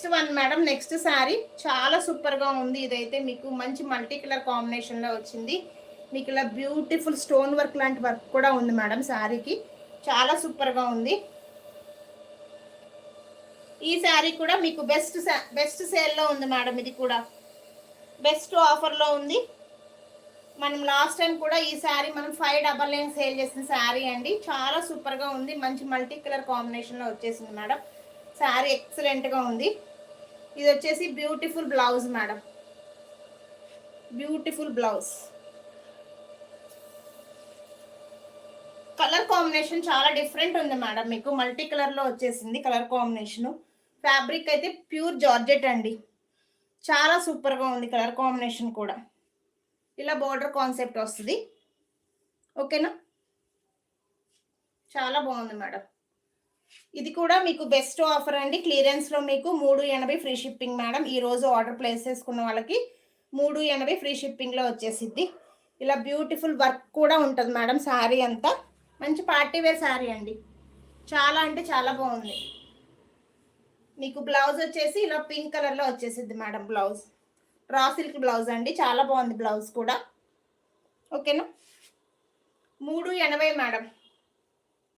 Next one madam, next sari చాలా సూపర్గా ఉంది. ఇదైతే మీకు మంచి మల్టీ కలర్ కాంబినేషన్లో వచ్చింది. మీకు ఇలా బ్యూటిఫుల్ స్టోన్ వర్క్ లాంటి వర్క్ కూడా ఉంది మేడం శారీకి. చాలా సూపర్గా ఉంది. ఈ శారీ కూడా మీకు బెస్ట్ సేల్లో ఉంది మేడం. ఇది కూడా బెస్ట్ ఆఫర్లో ఉంది. మనం లాస్ట్ టైం కూడా ఈ శారీ మనం 599 సేల్ చేసిన శారీ అండి. చాలా సూపర్గా ఉంది. మంచి మల్టీ కలర్ కాంబినేషన్లో వచ్చేసింది మేడం. శారీ ఎక్సలెంట్గా ఉంది. ఇది వచ్చేసి beautiful blouse madam. Beautiful blouse. Colour combination చాలా డిఫరెంట్ ఉంది మేడం. మీకు మల్టీ కలర్లో వచ్చేసింది కలర్ కాంబినేషను. ఫ్యాబ్రిక్ అయితే ప్యూర్ జార్జెట్ అండి. చాలా సూపర్గా ఉంది కలర్ కాంబినేషన్ కూడా. ఇలా బోర్డర్ కాన్సెప్ట్ వస్తుంది. ఓకేనా, చాలా బాగుంది మేడం. ఇది కూడా మీకు బెస్ట్ ఆఫర్ అండి. క్లియరెన్స్లో మీకు 380 ఫ్రీ షిప్పింగ్ మేడం. ఈరోజు ఆర్డర్ ప్లేస్ చేసుకున్న వాళ్ళకి 380 ఫ్రీ షిప్పింగ్లో వచ్చేసిద్ది. ఇలా బ్యూటిఫుల్ వర్క్ కూడా ఉంటుంది మేడం. శారీ అంతా మంచి పార్టీ వేర్ శారీ అండి. చాలా అంటే చాలా బాగుంది. మీకు బ్లౌజ్ వచ్చేసి ఇలా పింక్ కలర్లో వచ్చేసిద్ది madam. Blouse raw silk blouse అండి. చాలా బాగుంది బ్లౌజ్ కూడా. ఓకేనా, 380 మేడం.